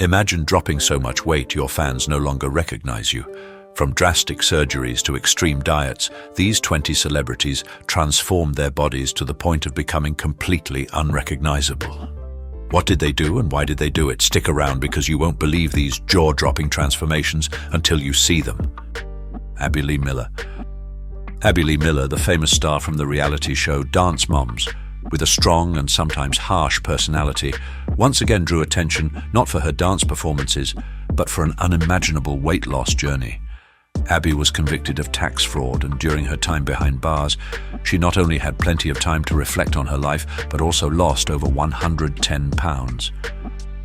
Imagine dropping so much weight your fans no longer recognize you. From drastic surgeries to extreme diets, these 20 celebrities transformed their bodies to the point of becoming completely unrecognizable. What did they do and why did they do it? Stick around because you won't believe these jaw-dropping transformations until you see them. Abby Lee Miller. Abby Lee Miller, the famous star from the reality show Dance Moms, with a strong and sometimes harsh personality, once again drew attention not for her dance performances, but for an unimaginable weight loss journey. Abby was convicted of tax fraud, and during her time behind bars, she not only had plenty of time to reflect on her life, but also lost over 110 pounds.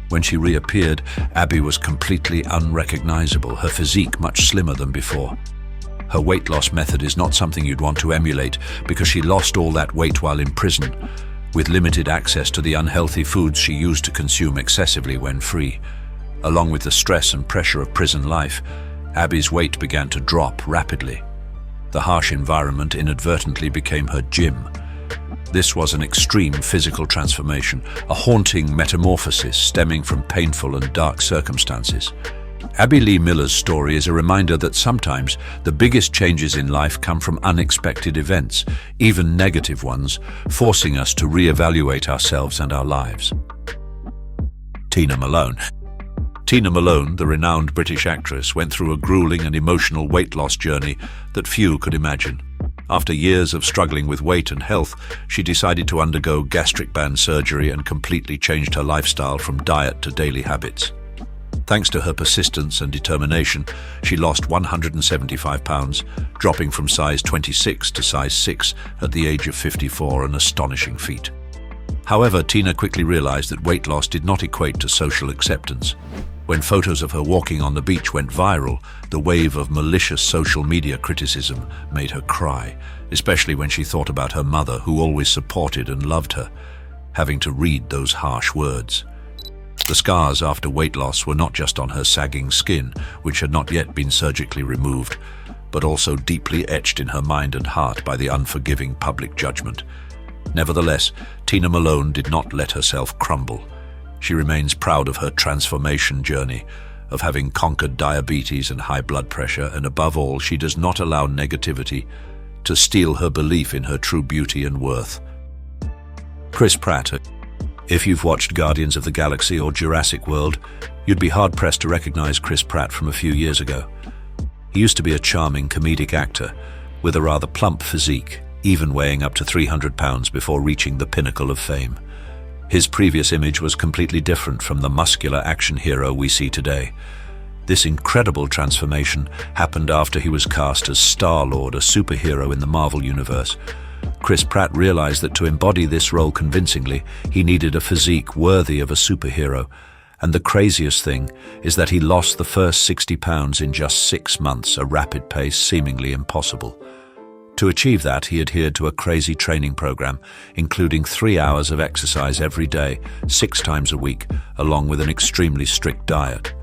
When she reappeared, Abby was completely unrecognizable, her physique much slimmer than before. Her weight loss method is not something you'd want to emulate because she lost all that weight while in prison, with limited access to the unhealthy foods she used to consume excessively when free. Along with the stress and pressure of prison life, Abby's weight began to drop rapidly. The harsh environment inadvertently became her gym. This was an extreme physical transformation, a haunting metamorphosis stemming from painful and dark circumstances. Abby Lee Miller's story is a reminder that sometimes the biggest changes in life come from unexpected events, even negative ones, forcing us to reevaluate ourselves and our lives. Tina Malone. Tina Malone, the renowned British actress, went through a grueling and emotional weight loss journey that few could imagine. After years of struggling with weight and health, she decided to undergo gastric band surgery and completely changed her lifestyle from diet to daily habits. Thanks to her persistence and determination, she lost 175 pounds, dropping from size 26 to size 6 at the age of 54, an astonishing feat. However, Tina quickly realized that weight loss did not equate to social acceptance. When photos of her walking on the beach went viral, the wave of malicious social media criticism made her cry, especially when she thought about her mother, who always supported and loved her, having to read those harsh words. The scars after weight loss were not just on her sagging skin, which had not yet been surgically removed, but also deeply etched in her mind and heart by the unforgiving public judgment. Nevertheless, Tina Malone did not let herself crumble. She remains proud of her transformation journey, of having conquered diabetes and high blood pressure, and above all, she does not allow negativity to steal her belief in her true beauty and worth. Chris Pratt. If you've watched Guardians of the Galaxy or Jurassic World, you'd be hard-pressed to recognize Chris Pratt from a few years ago. He used to be a charming comedic actor with a rather plump physique, even weighing up to 300 pounds before reaching the pinnacle of fame. His previous image was completely different from the muscular action hero we see today. This incredible transformation happened after he was cast as Star-Lord, a superhero in the Marvel Universe. Chris Pratt realized that to embody this role convincingly, he needed a physique worthy of a superhero. And the craziest thing is that he lost the first 60 pounds in just 6 months, a rapid pace seemingly impossible. To achieve that, he adhered to a crazy training program, including 3 hours of exercise every day, 6 times a week, along with an extremely strict diet.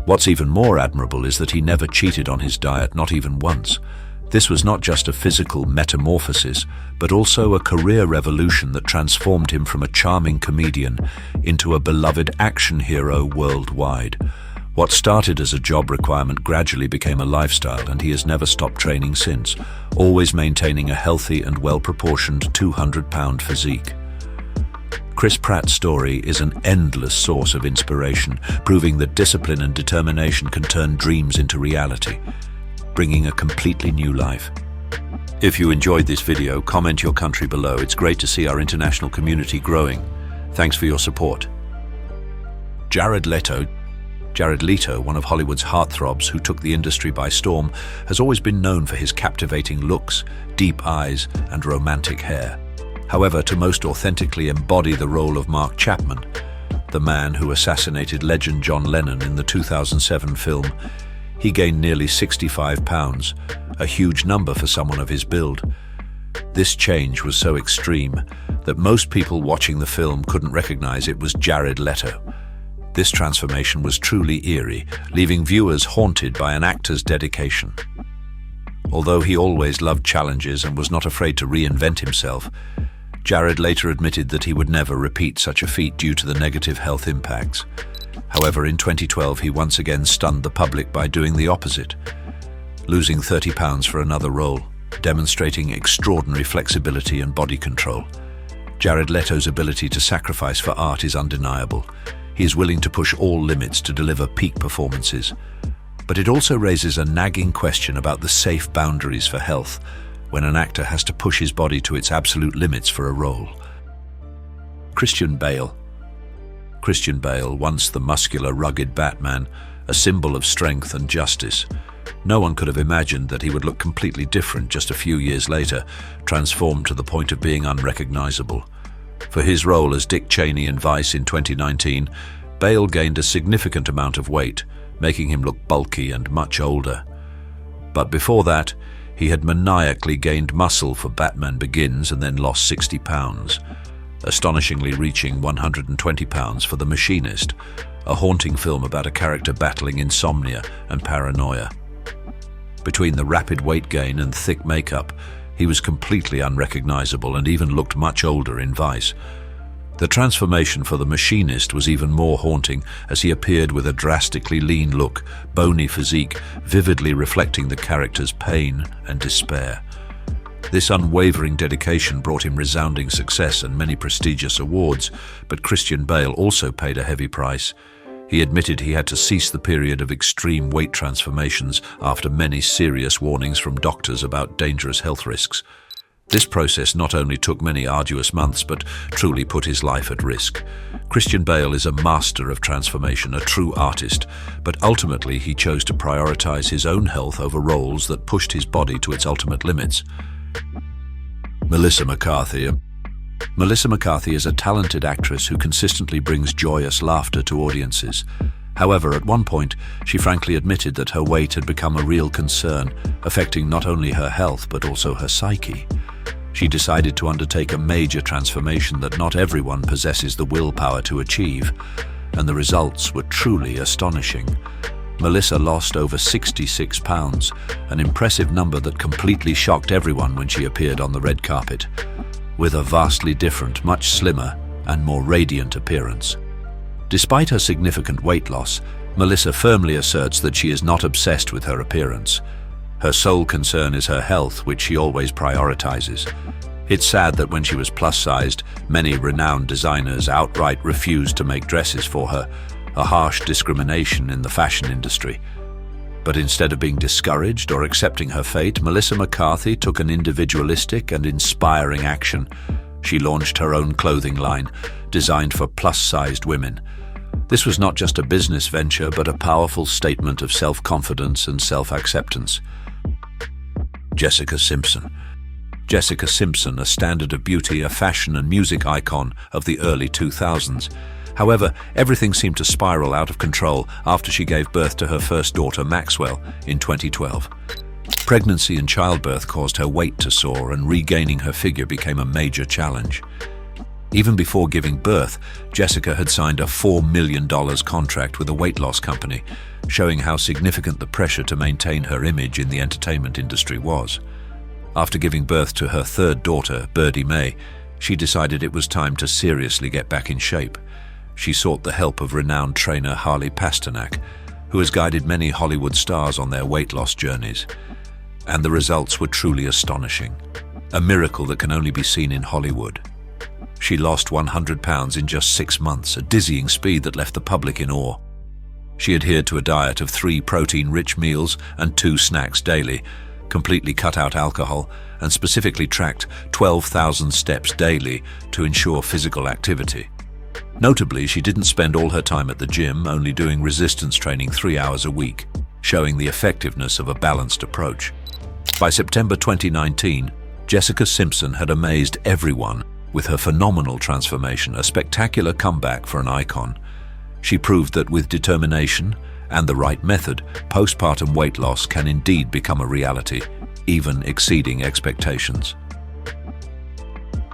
What's even more admirable is that he never cheated on his diet, not even once. This was not just a physical metamorphosis, but also a career revolution that transformed him from a charming comedian into a beloved action hero worldwide. What started as a job requirement gradually became a lifestyle, and he has never stopped training since, always maintaining a healthy and well-proportioned 200-pound physique. Chris Pratt's story is an endless source of inspiration, proving that discipline and determination can turn dreams into reality, bringing a completely new life. If you enjoyed this video, comment your country below. It's great to see our international community growing. Thanks for your support. Jared Leto, one of Hollywood's heartthrobs who took the industry by storm, has always been known for his captivating looks, deep eyes, and romantic hair. However, to most authentically embody the role of Mark Chapman, the man who assassinated legend John Lennon in the 2007 film, he gained nearly 65 pounds, a huge number for someone of his build. This change was so extreme that most people watching the film couldn't recognize it was Jared Leto. This transformation was truly eerie, leaving viewers haunted by an actor's dedication. Although he always loved challenges and was not afraid to reinvent himself, Jared later admitted that he would never repeat such a feat due to the negative health impacts. However, in 2012, he once again stunned the public by doing the opposite, losing 30 pounds for another role, demonstrating extraordinary flexibility and body control. Jared Leto's ability to sacrifice for art is undeniable. He is willing to push all limits to deliver peak performances. But it also raises a nagging question about the safe boundaries for health when an actor has to push his body to its absolute limits for a role. Christian Bale. Christian Bale, once the muscular, rugged Batman, a symbol of strength and justice. No one could have imagined that he would look completely different just a few years later, transformed to the point of being unrecognizable. For his role as Dick Cheney in Vice in 2019, Bale gained a significant amount of weight, making him look bulky and much older. But before that, he had maniacally gained muscle for Batman Begins and then lost 60 pounds, astonishingly reaching 120 pounds for The Machinist, a haunting film about a character battling insomnia and paranoia. Between the rapid weight gain and thick makeup, he was completely unrecognizable and even looked much older in Vice. The transformation for The Machinist was even more haunting as he appeared with a drastically lean look, bony physique, vividly reflecting the character's pain and despair. This unwavering dedication brought him resounding success and many prestigious awards, but Christian Bale also paid a heavy price. He admitted he had to cease the period of extreme weight transformations after many serious warnings from doctors about dangerous health risks. This process not only took many arduous months, but truly put his life at risk. Christian Bale is a master of transformation, a true artist, but ultimately he chose to prioritize his own health over roles that pushed his body to its ultimate limits. Melissa McCarthy. Melissa McCarthy is a talented actress who consistently brings joyous laughter to audiences. However, at one point, she frankly admitted that her weight had become a real concern, affecting not only her health but also her psyche. She decided to undertake a major transformation that not everyone possesses the willpower to achieve, and the results were truly astonishing. Melissa lost over 66 pounds, an impressive number that completely shocked everyone when she appeared on the red carpet, with a vastly different, much slimmer, and more radiant appearance. Despite her significant weight loss, Melissa firmly asserts that she is not obsessed with her appearance. Her sole concern is her health, which she always prioritizes. It's sad that when she was plus-sized, many renowned designers outright refused to make dresses for her, a harsh discrimination in the fashion industry. But instead of being discouraged or accepting her fate, Melissa McCarthy took an individualistic and inspiring action. She launched her own clothing line, designed for plus-sized women. This was not just a business venture, but a powerful statement of self-confidence and self-acceptance. Jessica Simpson. Jessica Simpson, a standard of beauty, a fashion and music icon of the early 2000s. However, everything seemed to spiral out of control after she gave birth to her first daughter, Maxwell, in 2012. Pregnancy and childbirth caused her weight to soar, and regaining her figure became a major challenge. Even before giving birth, Jessica had signed a $4 million contract with a weight loss company, showing how significant the pressure to maintain her image in the entertainment industry was. After giving birth to her third daughter, Birdie Mae, she decided it was time to seriously get back in shape. She sought the help of renowned trainer Harley Pasternak, who has guided many Hollywood stars on their weight loss journeys. And the results were truly astonishing, a miracle that can only be seen in Hollywood. She lost 100 pounds in just 6 months, a dizzying speed that left the public in awe. She adhered to a diet of 3 protein-rich meals and 2 snacks daily, completely cut out alcohol, and specifically tracked 12,000 steps daily to ensure physical activity. Notably, she didn't spend all her time at the gym, only doing resistance training 3 hours a week, showing the effectiveness of a balanced approach. By September 2019, Jessica Simpson had amazed everyone with her phenomenal transformation, a spectacular comeback for an icon. She proved that with determination and the right method, postpartum weight loss can indeed become a reality, even exceeding expectations.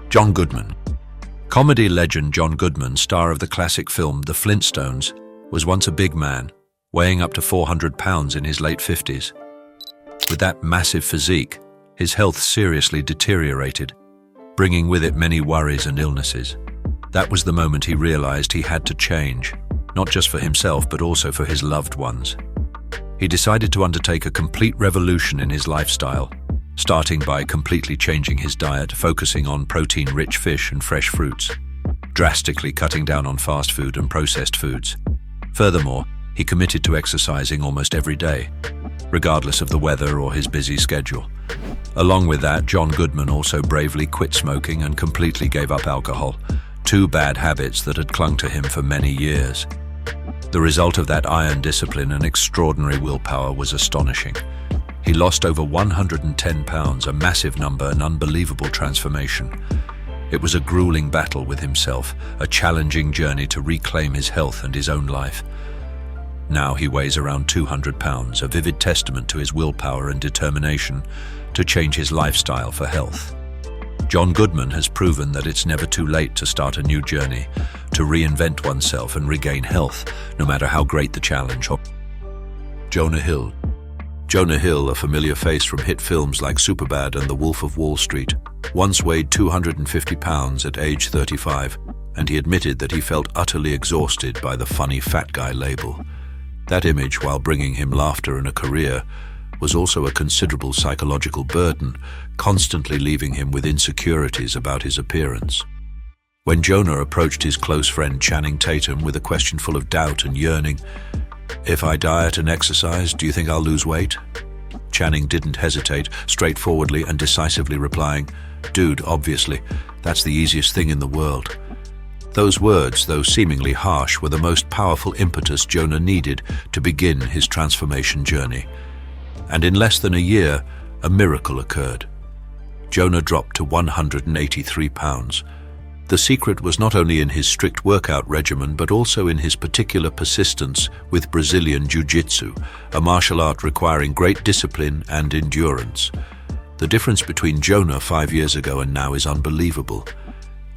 John Goodman. Comedy legend John Goodman, star of the classic film The Flintstones, was once a big man, weighing up to 400 pounds in his late 50s. With that massive physique, his health seriously deteriorated, bringing with it many worries and illnesses. That was the moment he realized he had to change. not just for himself but also for his loved ones. He decided to undertake a complete revolution in his lifestyle, starting by completely changing his diet, focusing on protein-rich fish and fresh fruits, drastically cutting down on fast food and processed foods. Furthermore, he committed to exercising almost every day, regardless of the weather or his busy schedule. Along with that, Goodman also bravely quit smoking and completely gave up alcohol, two bad habits that had clung to him for many years. The result of that iron discipline and extraordinary willpower was astonishing. He lost over 110 pounds, a massive number, an unbelievable transformation. It was a grueling battle with himself, a challenging journey to reclaim his health and his own life. Now he weighs around 200 pounds, a vivid testament to his willpower and determination to change his lifestyle for health. Goodman has proven that it's never too late to start a new journey, to reinvent oneself and regain health, no matter how great the challenge. Jonah Hill. Jonah Hill, a familiar face from hit films like Superbad and The Wolf of Wall Street, once weighed 250 pounds at age 35, and he admitted that he felt utterly exhausted by the funny fat guy label. That image, while bringing him laughter and a career, was also a considerable psychological burden, constantly leaving him with insecurities about his appearance. When Jonah approached his close friend Channing Tatum with a question full of doubt and yearning, "If I diet and exercise, do you think I'll lose weight?" Channing didn't hesitate, straightforwardly and decisively replying, "Dude, obviously, that's the easiest thing in the world." Those words, though seemingly harsh, were the most powerful impetus Jonah needed to begin his transformation journey. And in less than a year, a miracle occurred. Jonah dropped to 183 pounds. The secret was not only in his strict workout regimen, but also in his particular persistence with Brazilian Jiu-Jitsu, a martial art requiring great discipline and endurance. The difference between Jonah 5 years ago and now is unbelievable,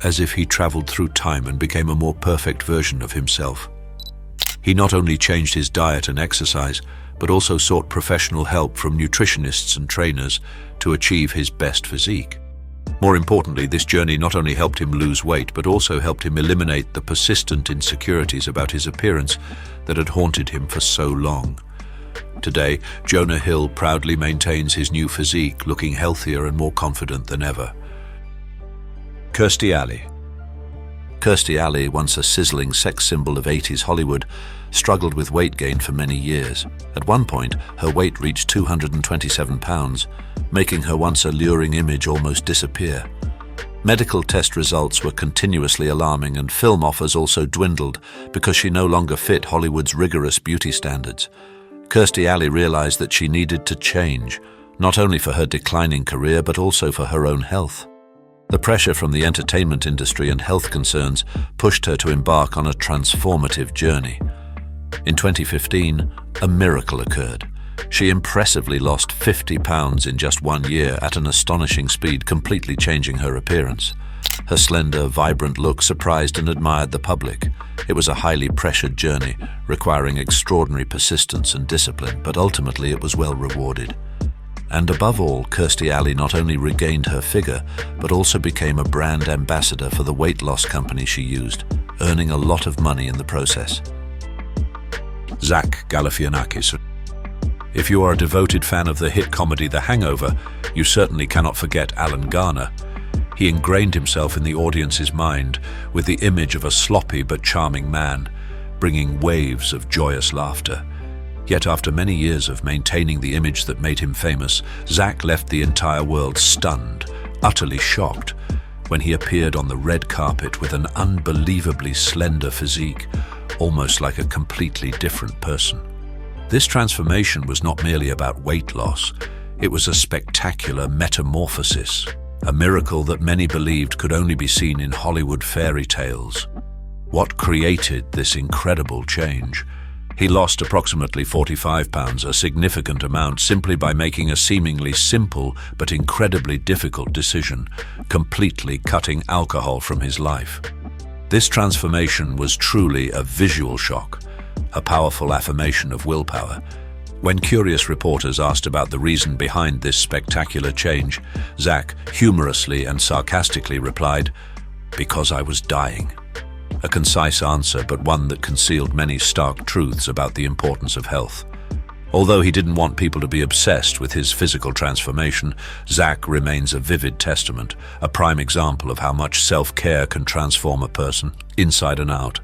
as if he traveled through time and became a more perfect version of himself. He not only changed his diet and exercise, but also sought professional help from nutritionists and trainers to achieve his best physique. More importantly, this journey not only helped him lose weight, but also helped him eliminate the persistent insecurities about his appearance that had haunted him for so long. Today, Jonah Hill proudly maintains his new physique, looking healthier and more confident than ever. Kirstie Alley. Kirstie Alley, once a sizzling sex symbol of 80s Hollywood, struggled with weight gain for many years. At one point, her weight reached 227 pounds, making her once alluring image almost disappear. Medical test results were continuously alarming, and film offers also dwindled because she no longer fit Hollywood's rigorous beauty standards. Kirstie Alley realized that she needed to change, not only for her declining career but also for her own health. The pressure from the entertainment industry and health concerns pushed her to embark on a transformative journey. In 2015, a miracle occurred. She impressively lost 50 pounds in just 1 year at an astonishing speed, completely changing her appearance. Her slender, vibrant look surprised and admired the public. It was a highly pressured journey, requiring extraordinary persistence and discipline, but ultimately it was well rewarded. And above all, Kirstie Alley not only regained her figure, but also became a brand ambassador for the weight loss company she used, earning a lot of money in the process. Galifianakis. If you are a devoted fan of the hit comedy The Hangover, you certainly cannot forget Alan Garner. He ingrained himself in the audience's mind with the image of a sloppy but charming man, bringing waves of joyous laughter. Yet after many years of maintaining the image that made him famous, Zach left the entire world stunned, utterly shocked, when he appeared on the red carpet with an unbelievably slender physique, almost like a completely different person. This transformation was not merely about weight loss, it was a spectacular metamorphosis, a miracle that many believed could only be seen in Hollywood fairy tales. What created this incredible change? He lost approximately 45 pounds, a significant amount, simply by making a seemingly simple but incredibly difficult decision, completely cutting alcohol from his life. This transformation was truly a visual shock, a powerful affirmation of willpower. When curious reporters asked about the reason behind this spectacular change, Zach humorously and sarcastically replied, "Because I was dying." A concise answer, but one that concealed many stark truths about the importance of health. Although he didn't want people to be obsessed with his physical transformation, Zach remains a vivid testament, a prime example of how much self-care can transform a person, inside and out.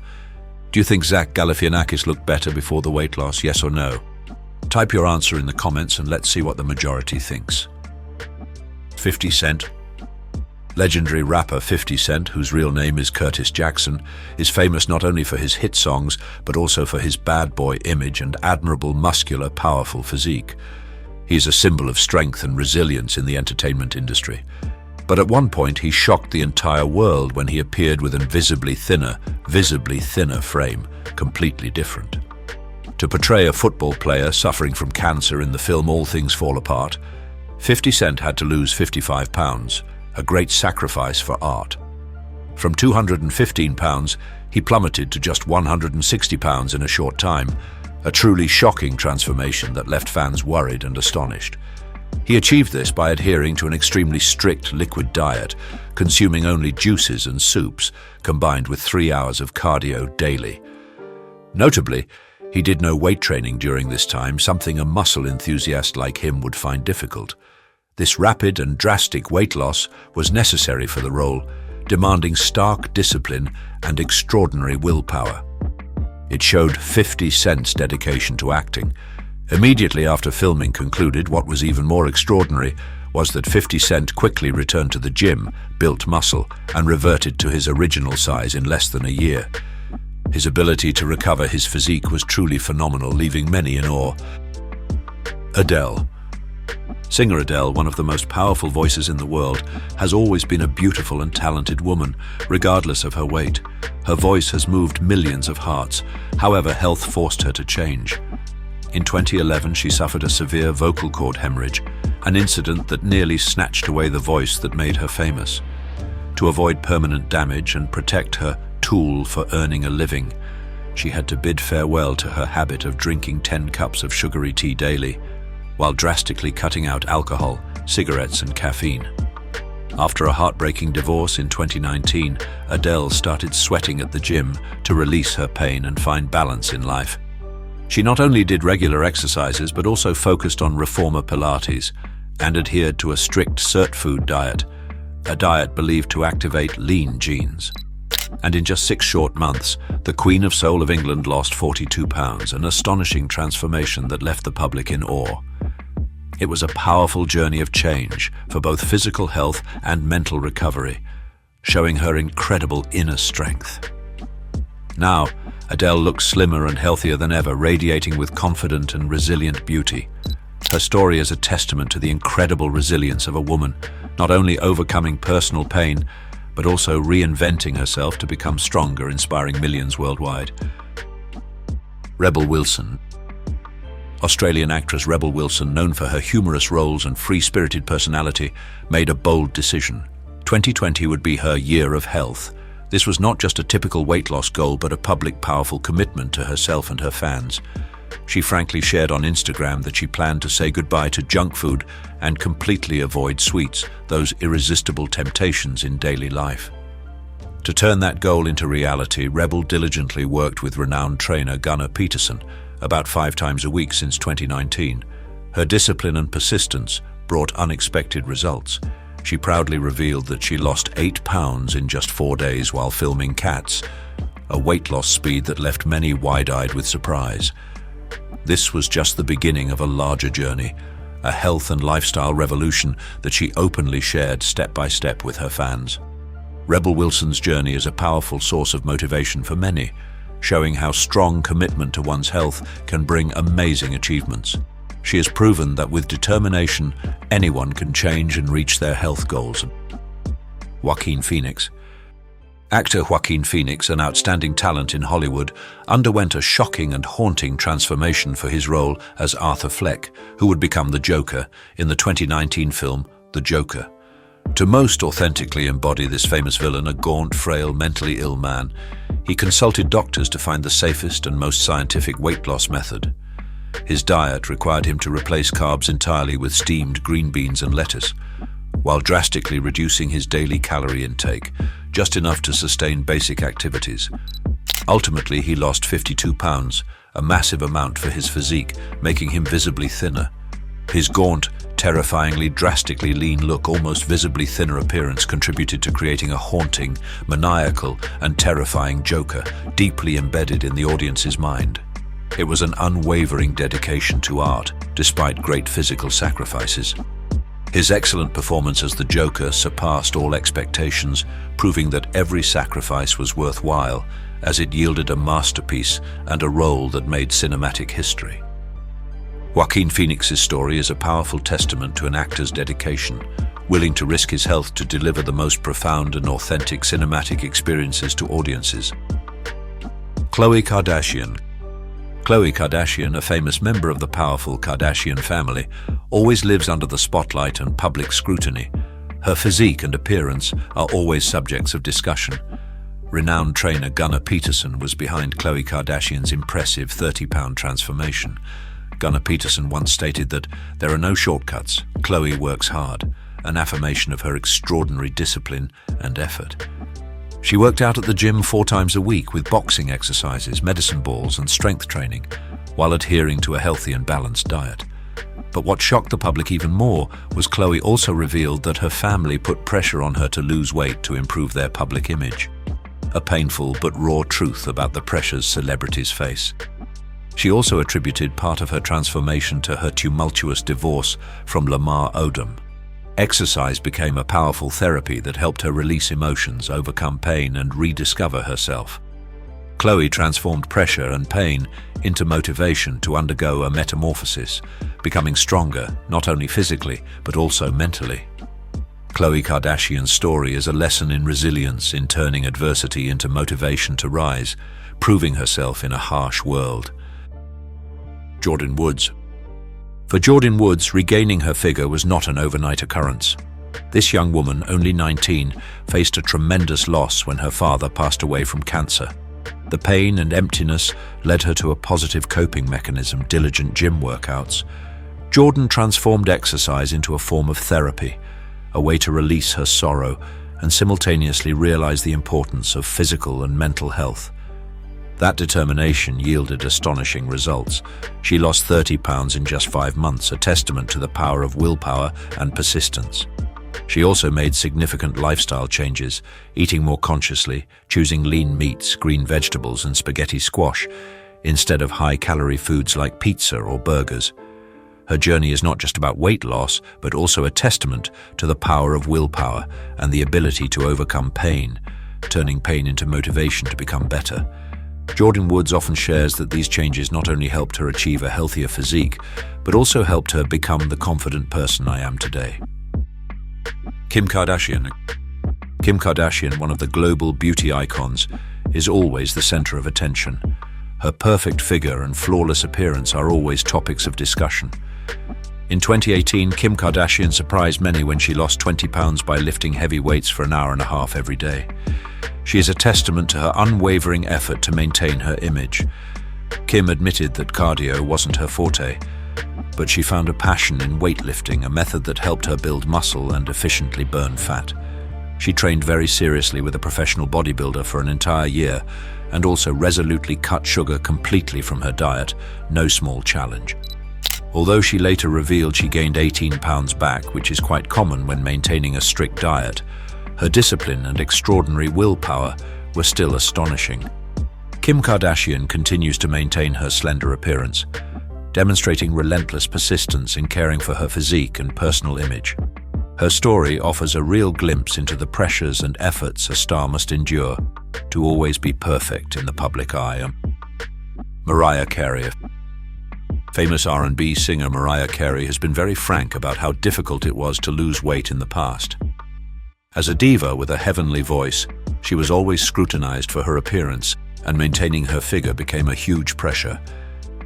Do you think Zach Galifianakis looked better before the weight loss, yes or no? Type your answer in the comments and let's see what the majority thinks. 50 Cent. Legendary rapper 50 Cent, whose real name is Curtis Jackson, is famous not only for his hit songs, but also for his bad boy image and admirable, muscular, powerful physique. He is a symbol of strength and resilience in the entertainment industry. But at one point, he shocked the entire world when he appeared with a visibly thinner frame, completely different. To portray a football player suffering from cancer in the film All Things Fall Apart, 50 Cent had to lose 55 pounds. A great sacrifice for art. From 215 pounds, he plummeted to just 160 pounds in a short time, a truly shocking transformation that left fans worried and astonished. He achieved this by adhering to an extremely strict liquid diet, consuming only juices and soups, combined with 3 hours of cardio daily. Notably, he did no weight training during this time, something a muscle enthusiast like him would find difficult. This rapid and drastic weight loss was necessary for the role, demanding stark discipline and extraordinary willpower. It showed 50 Cent's dedication to acting. Immediately after filming concluded, what was even more extraordinary was that 50 Cent quickly returned to the gym, built muscle, and reverted to his original size in less than a year. His ability to recover his physique was truly phenomenal, leaving many in awe. Adele. Singer Adele, one of the most powerful voices in the world, has always been a beautiful and talented woman, regardless of her weight. Her voice has moved millions of hearts. However, health forced her to change. In 2011, she suffered a severe vocal cord hemorrhage, an incident that nearly snatched away the voice that made her famous. To avoid permanent damage and protect her tool for earning a living, she had to bid farewell to her habit of drinking 10 cups of sugary tea daily, while drastically cutting out alcohol, cigarettes, and caffeine. After a heartbreaking divorce in 2019, Adele started sweating at the gym to release her pain and find balance in life. She not only did regular exercises, but also focused on reformer Pilates and adhered to a strict cert food diet, a diet believed to activate lean genes. And in just 6 short months, the Queen of Soul of England lost 42 pounds, an astonishing transformation that left the public in awe. It was a powerful journey of change for both physical health and mental recovery, showing her incredible inner strength. Now, Adele looks slimmer and healthier than ever, radiating with confident and resilient beauty. Her story is a testament to the incredible resilience of a woman, not only overcoming personal pain, but also reinventing herself to become stronger, inspiring millions worldwide. Rebel Wilson. Australian actress Rebel Wilson, known for her humorous roles and free-spirited personality, made a bold decision. 2020 would be her year of health. This was not just a typical weight loss goal, but a public, powerful commitment to herself and her fans. She frankly shared on Instagram that she planned to say goodbye to junk food and completely avoid sweets, those irresistible temptations in daily life. To turn that goal into reality, Rebel diligently worked with renowned trainer Gunnar Peterson, about 5 times a week since 2019. Her discipline and persistence brought unexpected results. She proudly revealed that she lost 8 pounds in just 4 days while filming Cats, a weight loss speed that left many wide-eyed with surprise. This was just the beginning of a larger journey, a health and lifestyle revolution that she openly shared step by step with her fans. Rebel Wilson's journey is a powerful source of motivation for many, showing how strong commitment to one's health can bring amazing achievements. She has proven that with determination, anyone can change and reach their health goals. Joaquin Phoenix. Actor Joaquin Phoenix, an outstanding talent in Hollywood, underwent a shocking and haunting transformation for his role as Arthur Fleck, who would become the Joker in the 2019 film The Joker. To most authentically embody this famous villain, a gaunt, frail, mentally ill man, he consulted doctors to find the safest and most scientific weight loss method. His diet required him to replace carbs entirely with steamed green beans and lettuce, while drastically reducing his daily calorie intake just enough to sustain basic activities. Ultimately, he lost 52 pounds, a massive amount for his physique, making him visibly thinner. His gaunt, terrifyingly, drastically lean look, almost visibly thinner appearance contributed to creating a haunting, maniacal, and terrifying Joker deeply embedded in the audience's mind. It was an unwavering dedication to art, despite great physical sacrifices. His excellent performance as the Joker surpassed all expectations, proving that every sacrifice was worthwhile, as it yielded a masterpiece and a role that made cinematic history. Joaquin Phoenix's story is a powerful testament to an actor's dedication, willing to risk his health to deliver the most profound and authentic cinematic experiences to audiences. Khloé Kardashian. Khloé Kardashian, a famous member of the powerful Kardashian family, always lives under the spotlight and public scrutiny. Her physique and appearance are always subjects of discussion. Renowned trainer Gunnar Peterson was behind Khloé Kardashian's impressive 30-pound transformation. Gunnar Peterson once stated that there are no shortcuts. Khloé works hard, an affirmation of her extraordinary discipline and effort. She worked out at the gym 4 times a week with boxing exercises, medicine balls, and strength training, while adhering to a healthy and balanced diet. But what shocked the public even more was Khloé also revealed that her family put pressure on her to lose weight to improve their public image. A painful but raw truth about the pressures celebrities face. She also attributed part of her transformation to her tumultuous divorce from Lamar Odom. Exercise became a powerful therapy that helped her release emotions, overcome pain, and rediscover herself. Khloé transformed pressure and pain into motivation to undergo a metamorphosis, becoming stronger, not only physically, but also mentally. Khloé Kardashian's story is a lesson in resilience, in turning adversity into motivation to rise, proving herself in a harsh world. Jordyn Woods. For Jordyn Woods, regaining her figure was not an overnight occurrence. This young woman, only 19, faced a tremendous loss when her father passed away from cancer. The pain and emptiness led her to a positive coping mechanism, diligent gym workouts. Jordyn transformed exercise into a form of therapy, a way to release her sorrow and simultaneously realize the importance of physical and mental health. That determination yielded astonishing results. She lost 30 pounds in just 5 months, a testament to the power of willpower and persistence. She also made significant lifestyle changes, eating more consciously, choosing lean meats, green vegetables, and spaghetti squash, instead of high-calorie foods like pizza or burgers. Her journey is not just about weight loss, but also a testament to the power of willpower and the ability to overcome pain, turning pain into motivation to become better. Jordyn Woods often shares that these changes not only helped her achieve a healthier physique, but also helped her become the confident person I am today. Kim Kardashian. Kim Kardashian, one of the global beauty icons, is always the center of attention. Her perfect figure and flawless appearance are always topics of discussion. In 2018, Kim Kardashian surprised many when she lost 20 pounds by lifting heavy weights for an hour and a half every day. She is a testament to her unwavering effort to maintain her image. Kim admitted that cardio wasn't her forte, but she found a passion in weightlifting, a method that helped her build muscle and efficiently burn fat. She trained very seriously with a professional bodybuilder for an entire year and also resolutely cut sugar completely from her diet, no small challenge. Although she later revealed she gained 18 pounds back, which is quite common when maintaining a strict diet, her discipline and extraordinary willpower were still astonishing. Kim Kardashian continues to maintain her slender appearance, demonstrating relentless persistence in caring for her physique and personal image. Her story offers a real glimpse into the pressures and efforts a star must endure to always be perfect in the public eye. Mariah Carey. Famous R&B singer Mariah Carey has been very frank about how difficult it was to lose weight in the past. As a diva with a heavenly voice, she was always scrutinized for her appearance, and maintaining her figure became a huge pressure.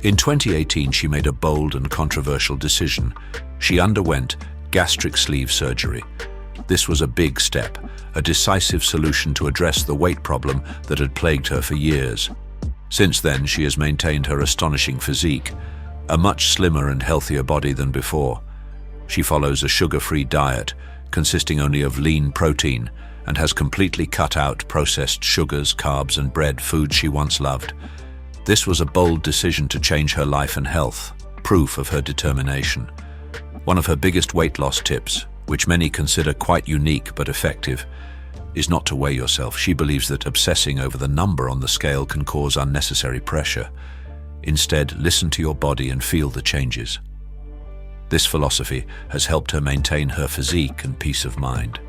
In 2018, she made a bold and controversial decision. She underwent gastric sleeve surgery. This was a big step, a decisive solution to address the weight problem that had plagued her for years. Since then, she has maintained her astonishing physique, a much slimmer and healthier body than before. She follows a sugar-free diet, consisting only of lean protein and has completely cut out processed sugars, carbs, and bread, food she once loved. This was a bold decision to change her life and health, proof of her determination. One of her biggest weight loss tips, which many consider quite unique but effective, is not to weigh yourself. She believes that obsessing over the number on the scale can cause unnecessary pressure. Instead, listen to your body and feel the changes. This philosophy has helped her maintain her physique and peace of mind.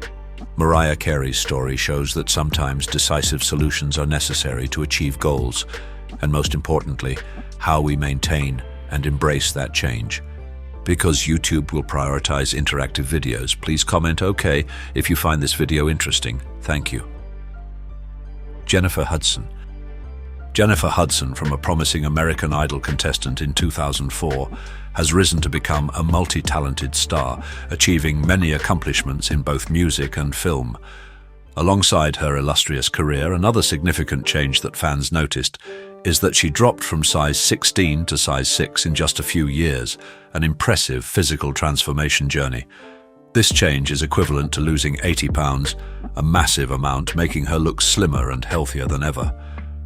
Mariah Carey's story shows that sometimes decisive solutions are necessary to achieve goals, and most importantly, how we maintain and embrace that change. Because YouTube will prioritize interactive videos, please comment OK if you find this video interesting. Thank you. Jennifer Hudson. Jennifer Hudson, from a promising American Idol contestant in 2004, has risen to become a multi-talented star, achieving many accomplishments in both music and film. Alongside her illustrious career, another significant change that fans noticed is that she dropped from size 16 to size 6 in just a few years, an impressive physical transformation journey. This change is equivalent to losing 80 pounds, a massive amount, making her look slimmer and healthier than ever.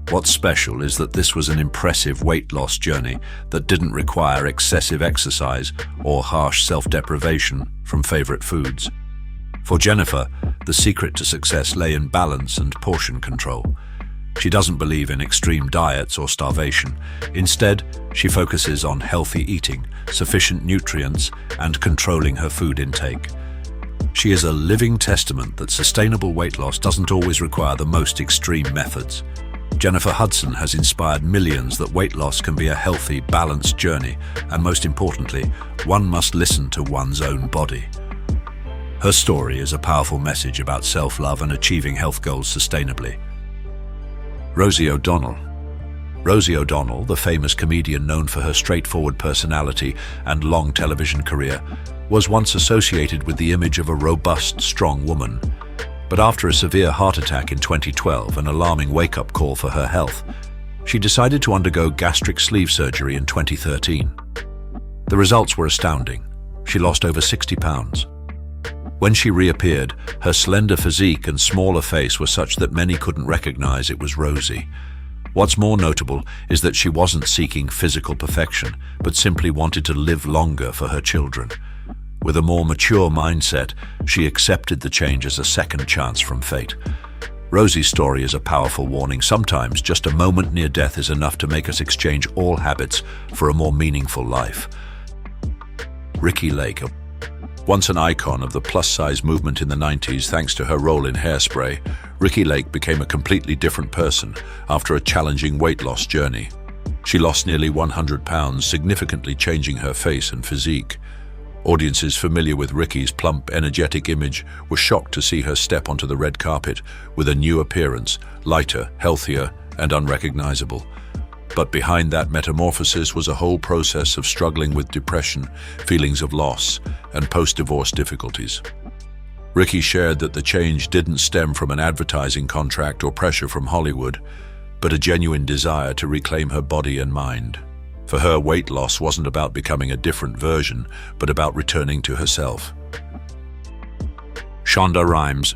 What's special is that this was an impressive weight loss journey that didn't require excessive exercise or harsh self-deprivation from favorite foods. For Jennifer, the secret to success lay in balance and portion control. She doesn't believe in extreme diets or starvation. Instead, she focuses on healthy eating, sufficient nutrients, and controlling her food intake. She is a living testament that sustainable weight loss doesn't always require the most extreme methods. Jennifer Hudson has inspired millions that weight loss can be a healthy, balanced journey, and most importantly, one must listen to one's own body. Her story is a powerful message about self-love and achieving health goals sustainably. Rosie O'Donnell. Rosie O'Donnell, the famous comedian known for her straightforward personality and long television career, was once associated with the image of a robust, strong woman. But after a severe heart attack in 2012, an alarming wake-up call for her health, she decided to undergo gastric sleeve surgery in 2013. The results were astounding. She lost over 60 pounds. When she reappeared, her slender physique and smaller face were such that many couldn't recognize it was Rosie. What's more notable is that she wasn't seeking physical perfection, but simply wanted to live longer for her children. With a more mature mindset, she accepted the change as a second chance from fate. Rosie's story is a powerful warning. Sometimes just a moment near death is enough to make us exchange all habits for a more meaningful life. Ricki Lake. Once an icon of the plus-size movement in the 90s thanks to her role in Hairspray, Ricki Lake became a completely different person after a challenging weight loss journey. She lost nearly 100 pounds, significantly changing her face and physique. Audiences familiar with Ricki's plump, energetic image were shocked to see her step onto the red carpet with a new appearance, lighter, healthier, and unrecognizable. But behind that metamorphosis was a whole process of struggling with depression, feelings of loss, and post-divorce difficulties. Ricki shared that the change didn't stem from an advertising contract or pressure from Hollywood, but a genuine desire to reclaim her body and mind. For her, weight loss wasn't about becoming a different version, but about returning to herself. Shonda Rhimes.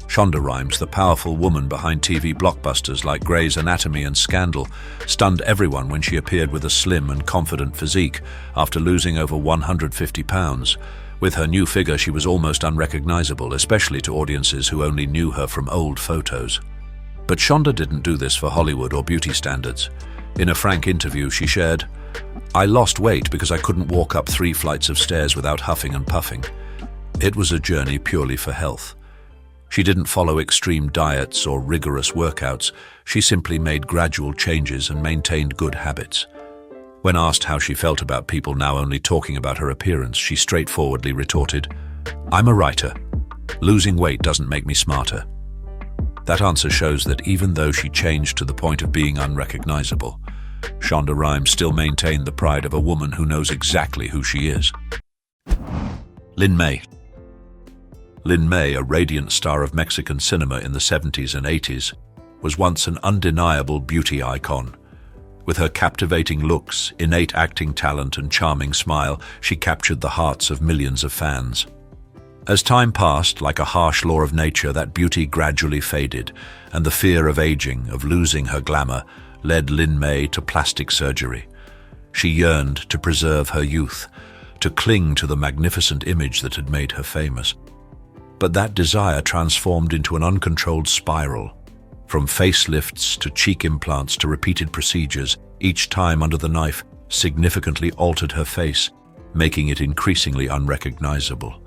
Shonda Rhimes, the powerful woman behind TV blockbusters like Grey's Anatomy and Scandal, stunned everyone when she appeared with a slim and confident physique after losing over 150 pounds. With her new figure, she was almost unrecognizable, especially to audiences who only knew her from old photos. But Shonda didn't do this for Hollywood or beauty standards. In a frank interview, she shared, "I lost weight because I couldn't walk up 3 flights of stairs without huffing and puffing. It was a journey purely for health." She didn't follow extreme diets or rigorous workouts. She simply made gradual changes and maintained good habits. When asked how she felt about people now only talking about her appearance, she straightforwardly retorted, "I'm a writer. Losing weight doesn't make me smarter." That answer shows that even though she changed to the point of being unrecognizable, Shonda Rhimes still maintained the pride of a woman who knows exactly who she is. Lin May. Lin May, a radiant star of Mexican cinema in the 70s and 80s, was once an undeniable beauty icon. With her captivating looks, innate acting talent, and charming smile, she captured the hearts of millions of fans. As time passed, like a harsh law of nature, that beauty gradually faded, and the fear of aging, of losing her glamour, led Lin May to plastic surgery. She yearned to preserve her youth, to cling to the magnificent image that had made her famous. But that desire transformed into an uncontrolled spiral. From facelifts to cheek implants to repeated procedures, each time under the knife significantly altered her face, making it increasingly unrecognizable.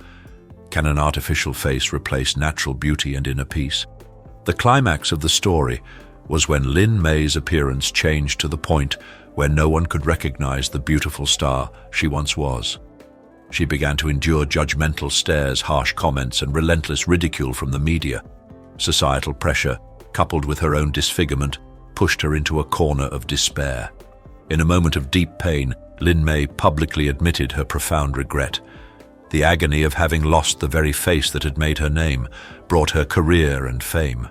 Can an artificial face replace natural beauty and inner peace? The climax of the story was when Lin May's appearance changed to the point where no one could recognize the beautiful star she once was. She began to endure judgmental stares, harsh comments, and relentless ridicule from the media. Societal pressure, coupled with her own disfigurement, pushed her into a corner of despair. In a moment of deep pain, Lin May publicly admitted her profound regret. The agony of having lost the very face that had made her name brought her career and fame.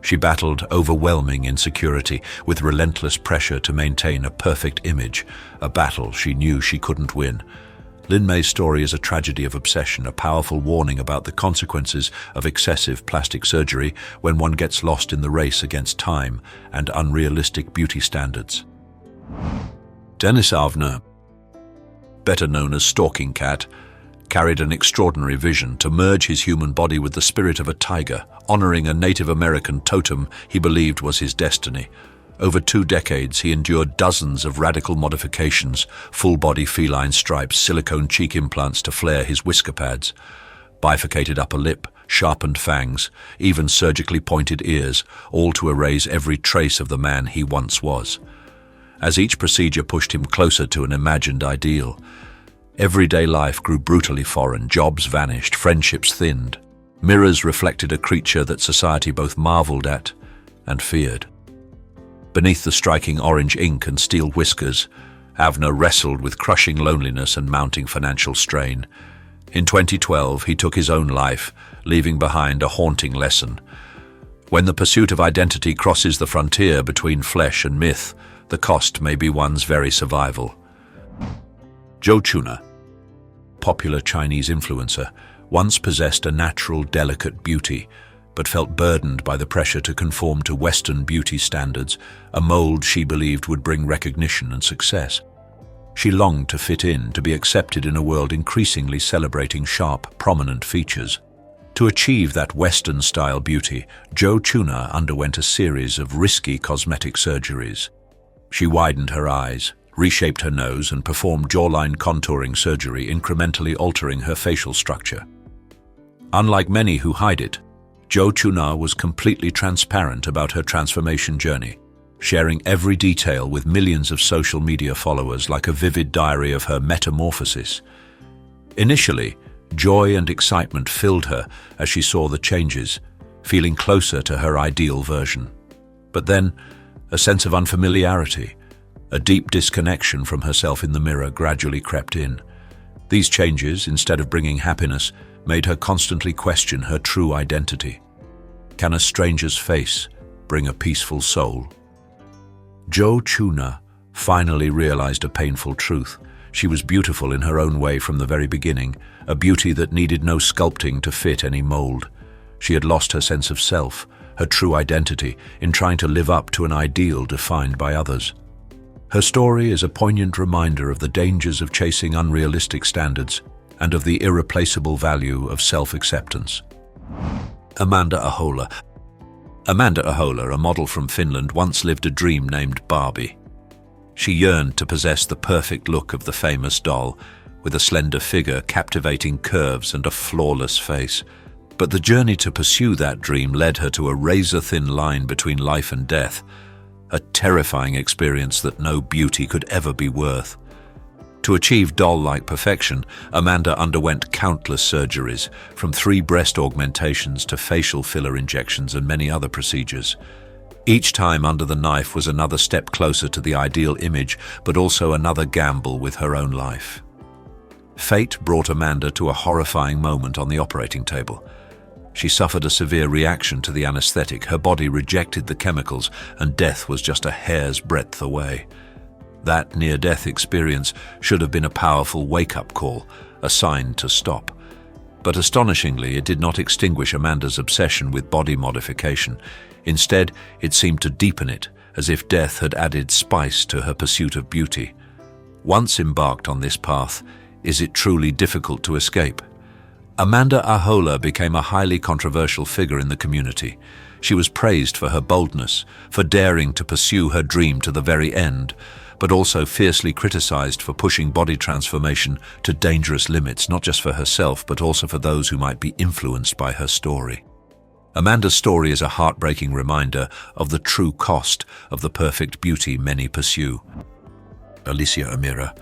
She battled overwhelming insecurity with relentless pressure to maintain a perfect image, a battle she knew she couldn't win. Lin May's story is a tragedy of obsession, a powerful warning about the consequences of excessive plastic surgery when one gets lost in the race against time and unrealistic beauty standards. Dennis Avner, better known as Stalking Cat, carried an extraordinary vision to merge his human body with the spirit of a tiger, honoring a Native American totem he believed was his destiny. Over 2 decades, he endured dozens of radical modifications, full-body feline stripes, silicone cheek implants to flare his whisker pads, bifurcated upper lip, sharpened fangs, even surgically pointed ears, all to erase every trace of the man he once was. As each procedure pushed him closer to an imagined ideal, everyday life grew brutally foreign, jobs vanished, friendships thinned. Mirrors reflected a creature that society both marveled at and feared. Beneath the striking orange ink and steel whiskers, Avner wrestled with crushing loneliness and mounting financial strain. In 2012, he took his own life, leaving behind a haunting lesson. When the pursuit of identity crosses the frontier between flesh and myth, the cost may be one's very survival. Zhou Chuna, popular Chinese influencer, once possessed a natural, delicate beauty, but felt burdened by the pressure to conform to Western beauty standards, a mold she believed would bring recognition and success. She longed to fit in, to be accepted in a world increasingly celebrating sharp, prominent features. To achieve that Western-style beauty, Zhou Chuna underwent a series of risky cosmetic surgeries. She widened her eyes, reshaped her nose, and performed jawline contouring surgery, incrementally altering her facial structure. Unlike many who hide it, Zhou Chuna was completely transparent about her transformation journey, sharing every detail with millions of social media followers like a vivid diary of her metamorphosis. Initially, joy and excitement filled her as she saw the changes, feeling closer to her ideal version. But then, a sense of unfamiliarity, a deep disconnection from herself in the mirror gradually crept in. These changes, instead of bringing happiness, made her constantly question her true identity. Can a stranger's face bring a peaceful soul? Zhou Chuna finally realized a painful truth. She was beautiful in her own way from the very beginning, a beauty that needed no sculpting to fit any mold. She had lost her sense of self, her true identity, in trying to live up to an ideal defined by others. Her story is a poignant reminder of the dangers of chasing unrealistic standards and of the irreplaceable value of self-acceptance. Amanda Ahola. Amanda Ahola, a model from Finland, once lived a dream named Barbie. She yearned to possess the perfect look of the famous doll, with a slender figure, captivating curves, and a flawless face. But the journey to pursue that dream led her to a razor-thin line between life and death, a terrifying experience that no beauty could ever be worth. To achieve doll-like perfection, Amanda underwent countless surgeries, from 3 breast augmentations to facial filler injections and many other procedures. Each time under the knife was another step closer to the ideal image, but also another gamble with her own life. Fate brought Amanda to a horrifying moment on the operating table. She suffered a severe reaction to the anesthetic, her body rejected the chemicals, and death was just a hair's breadth away. That near-death experience should have been a powerful wake-up call, a sign to stop. But astonishingly, it did not extinguish Amanda's obsession with body modification. Instead, it seemed to deepen it, as if death had added spice to her pursuit of beauty. Once embarked on this path, is it truly difficult to escape? Amanda Ahola became a highly controversial figure in the community. She was praised for her boldness, for daring to pursue her dream to the very end, but also fiercely criticized for pushing body transformation to dangerous limits, not just for herself, but also for those who might be influenced by her story. Amanda's story is a heartbreaking reminder of the true cost of the perfect beauty many pursue. Alicia Amira,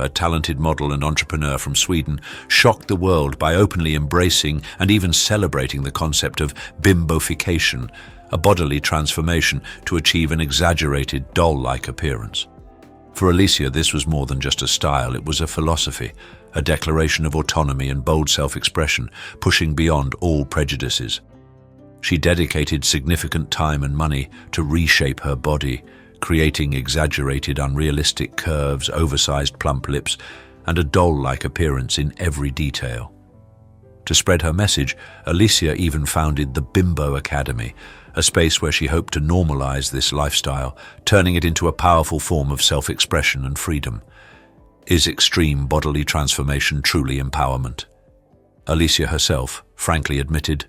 a talented model and entrepreneur from Sweden, shocked the world by openly embracing and even celebrating the concept of bimbofication, a bodily transformation to achieve an exaggerated, doll-like appearance. For Alicia, this was more than just a style, it was a philosophy, a declaration of autonomy and bold self-expression, pushing beyond all prejudices. She dedicated significant time and money to reshape her body, creating exaggerated, unrealistic curves, oversized plump lips, and a doll-like appearance in every detail. To spread her message, Alicia even founded the Bimbo Academy, a space where she hoped to normalize this lifestyle, turning it into a powerful form of self-expression and freedom. Is extreme bodily transformation truly empowerment? Alicia herself frankly admitted,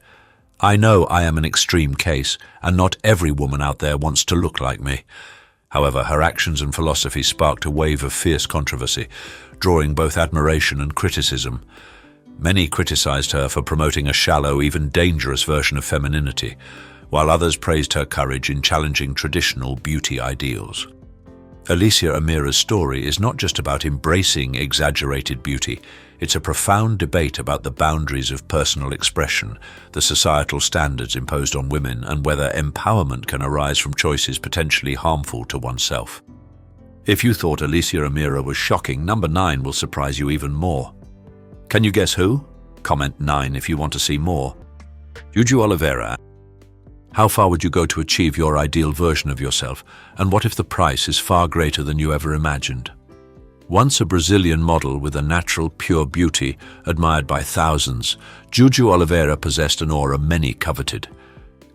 "I know I am an extreme case, and not every woman out there wants to look like me." However, her actions and philosophy sparked a wave of fierce controversy, drawing both admiration and criticism. Many criticized her for promoting a shallow, even dangerous version of femininity, while others praised her courage in challenging traditional beauty ideals. Alicia Amira's story is not just about embracing exaggerated beauty, it's a profound debate about the boundaries of personal expression, the societal standards imposed on women, and whether empowerment can arise from choices potentially harmful to oneself. If you thought Alicia Amira was shocking, number 9 will surprise you even more. Can you guess who? Comment 9 if you want to see more. Juju Oliveira. How far would you go to achieve your ideal version of yourself, and what if the price is far greater than you ever imagined? Once a Brazilian model with a natural, pure beauty admired by thousands, Juju Oliveira possessed an aura many coveted.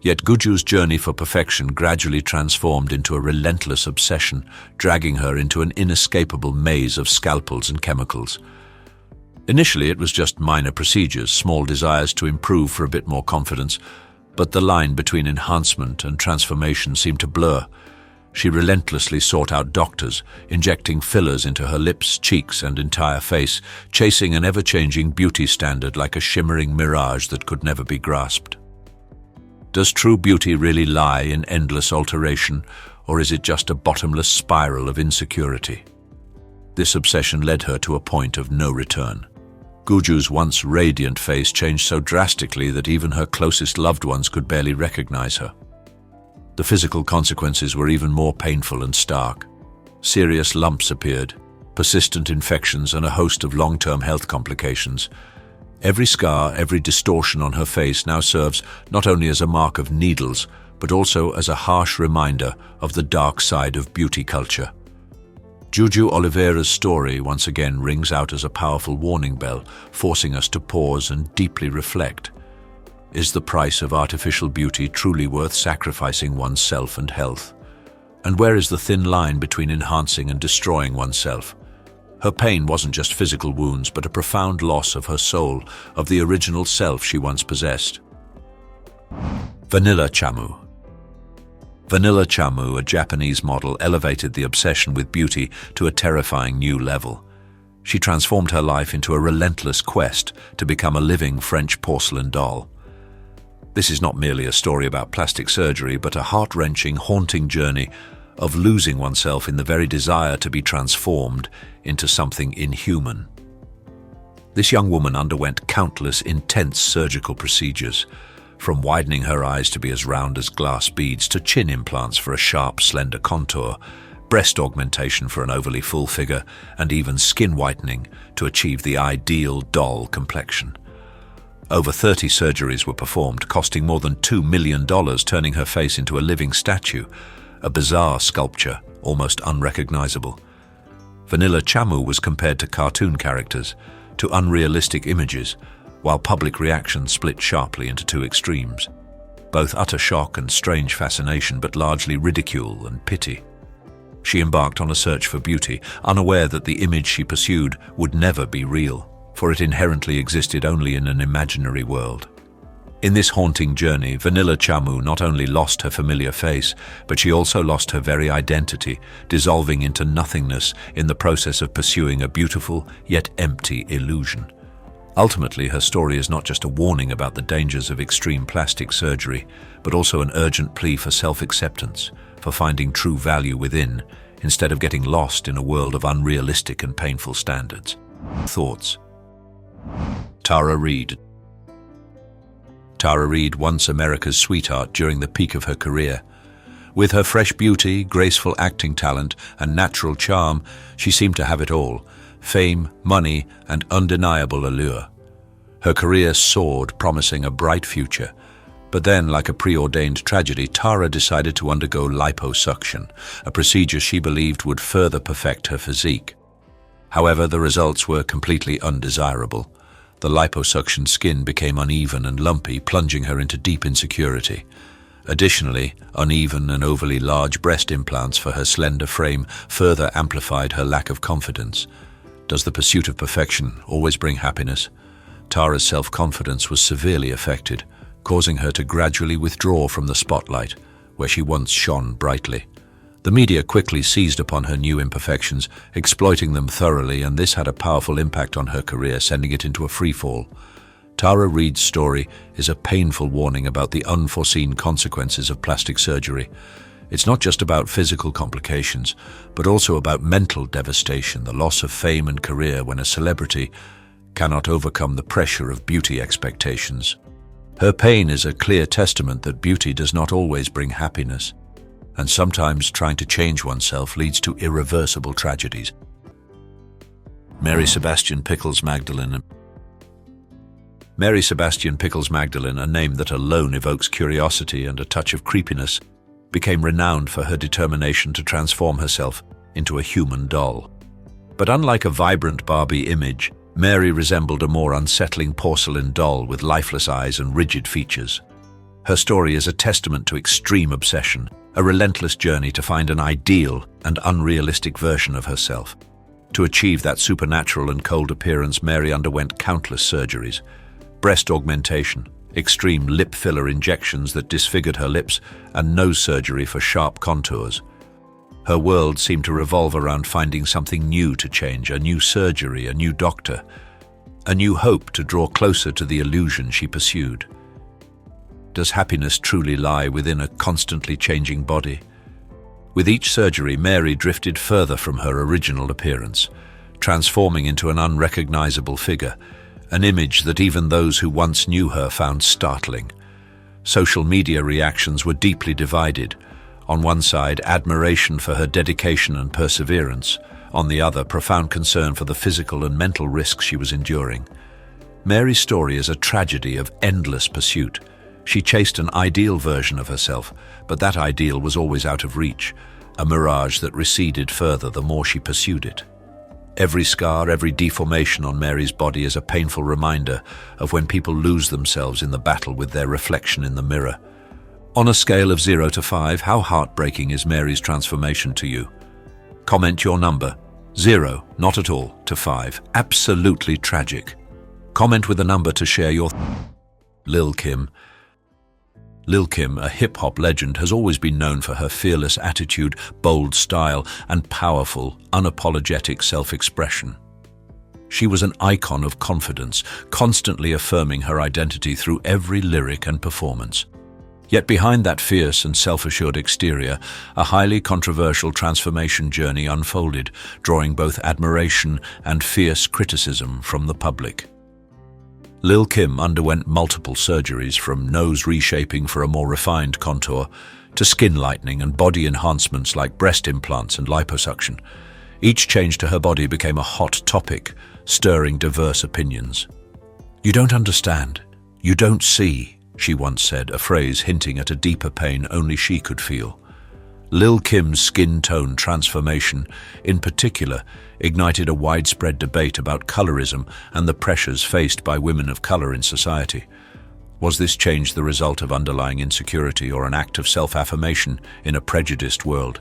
Yet Juju's journey for perfection gradually transformed into a relentless obsession, dragging her into an inescapable maze of scalpels and chemicals. Initially, it was just minor procedures, small desires to improve for a bit more confidence, but the line between enhancement and transformation seemed to blur. She relentlessly sought out doctors, injecting fillers into her lips, cheeks, and entire face, chasing an ever-changing beauty standard like a shimmering mirage that could never be grasped. Does true beauty really lie in endless alteration, or is it just a bottomless spiral of insecurity? This obsession led her to a point of no return. Juju's once radiant face changed so drastically that even her closest loved ones could barely recognize her. The physical consequences were even more painful and stark. Serious lumps appeared, persistent infections, and a host of long-term health complications. Every scar, every distortion on her face now serves not only as a mark of needles, but also as a harsh reminder of the dark side of beauty culture. Juju Oliveira's story once again rings out as a powerful warning bell, forcing us to pause and deeply reflect. Is the price of artificial beauty truly worth sacrificing oneself and health? And where is the thin line between enhancing and destroying oneself? Her pain wasn't just physical wounds, but a profound loss of her soul, of the original self she once possessed. Vanilla Chamu. Vanilla Chamu, a Japanese model, elevated the obsession with beauty to a terrifying new level. She transformed her life into a relentless quest to become a living French porcelain doll. This is not merely a story about plastic surgery, but a heart-wrenching, haunting journey of losing oneself in the very desire to be transformed into something inhuman. This young woman underwent countless intense surgical procedures, from widening her eyes to be as round as glass beads to chin implants for a sharp, slender contour, breast augmentation for an overly full figure, and even skin whitening to achieve the ideal doll complexion. Over 30 surgeries were performed, costing more than $2 million, turning her face into a living statue, a bizarre sculpture, almost unrecognizable. Vanilla Chamu was compared to cartoon characters, to unrealistic images, while public reaction split sharply into two extremes. Both utter shock and strange fascination, but largely ridicule and pity. She embarked on a search for beauty, unaware that the image she pursued would never be real, for it inherently existed only in an imaginary world. In this haunting journey, Vanilla Chamu not only lost her familiar face, but she also lost her very identity, dissolving into nothingness in the process of pursuing a beautiful yet empty illusion. Ultimately, her story is not just a warning about the dangers of extreme plastic surgery, but also an urgent plea for self-acceptance, for finding true value within, instead of getting lost in a world of unrealistic and painful standards. Thoughts. Tara Reid. Tara Reid, once America's sweetheart during the peak of her career. With her fresh beauty, graceful acting talent, and natural charm, she seemed to have it all: fame, money, and undeniable allure. Her career soared, promising a bright future. But then, like a preordained tragedy, Tara decided to undergo liposuction, a procedure she believed would further perfect her physique. However, the results were completely undesirable. The liposuction skin became uneven and lumpy, plunging her into deep insecurity. Additionally, uneven and overly large breast implants for her slender frame further amplified her lack of confidence. Does the pursuit of perfection always bring happiness? Tara's self-confidence was severely affected, causing her to gradually withdraw from the spotlight, where she once shone brightly. The media quickly seized upon her new imperfections, exploiting them thoroughly, and this had a powerful impact on her career, sending it into a freefall. Tara Reid's story is a painful warning about the unforeseen consequences of plastic surgery. It's not just about physical complications, but also about mental devastation, the loss of fame and career when a celebrity cannot overcome the pressure of beauty expectations. Her pain is a clear testament that beauty does not always bring happiness, and sometimes trying to change oneself leads to irreversible tragedies. Mary Sebastian Pickles Magdalene. Mary Sebastian Pickles Magdalene, a name that alone evokes curiosity and a touch of creepiness, became renowned for her determination to transform herself into a human doll. But unlike a vibrant Barbie image, Mary resembled a more unsettling porcelain doll with lifeless eyes and rigid features. Her story is a testament to extreme obsession, a relentless journey to find an ideal and unrealistic version of herself. To achieve that supernatural and cold appearance, Mary underwent countless surgeries: breast augmentation, extreme lip filler injections that disfigured her lips, and nose surgery for sharp contours. Her world seemed to revolve around finding something new to change, a new surgery, a new doctor, a new hope to draw closer to the illusion she pursued. Does happiness truly lie within a constantly changing body? With each surgery, Mary drifted further from her original appearance, transforming into an unrecognizable figure, an image that even those who once knew her found startling. Social media reactions were deeply divided. On one side, admiration for her dedication and perseverance. On the other, profound concern for the physical and mental risks she was enduring. Mary's story is a tragedy of endless pursuit. She chased an ideal version of herself, but that ideal was always out of reach, a mirage that receded further the more she pursued it. Every scar, every deformation on Mary's body is a painful reminder of when people lose themselves in the battle with their reflection in the mirror. On a scale of 0 to 5, how heartbreaking is Mary's transformation to you? Comment your number. 0, not at all, to 5, absolutely tragic. Comment with a number to share your Lil' Kim. Lil' Kim, a hip-hop legend, has always been known for her fearless attitude, bold style, and powerful, unapologetic self-expression. She was an icon of confidence, constantly affirming her identity through every lyric and performance. Yet behind that fierce and self-assured exterior, a highly controversial transformation journey unfolded, drawing both admiration and fierce criticism from the public. Lil' Kim underwent multiple surgeries, from nose reshaping for a more refined contour to skin lightening and body enhancements like breast implants and liposuction. Each change to her body became a hot topic, stirring diverse opinions. "You don't understand. You don't see," she once said, a phrase hinting at a deeper pain only she could feel. Lil' Kim's skin tone transformation, in particular, ignited a widespread debate about colorism and the pressures faced by women of color in society. Was this change the result of underlying insecurity or an act of self-affirmation in a prejudiced world?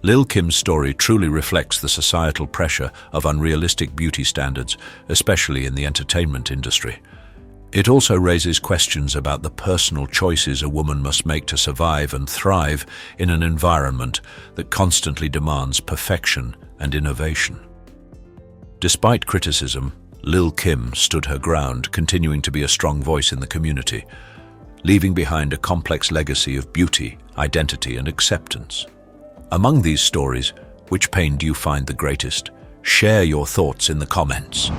Lil' Kim's story truly reflects the societal pressure of unrealistic beauty standards, especially in the entertainment industry. It also raises questions about the personal choices a woman must make to survive and thrive in an environment that constantly demands perfection and innovation. Despite criticism, Lil' Kim stood her ground, continuing to be a strong voice in the community, leaving behind a complex legacy of beauty, identity, and acceptance. Among these stories, which pain do you find the greatest? Share your thoughts in the comments.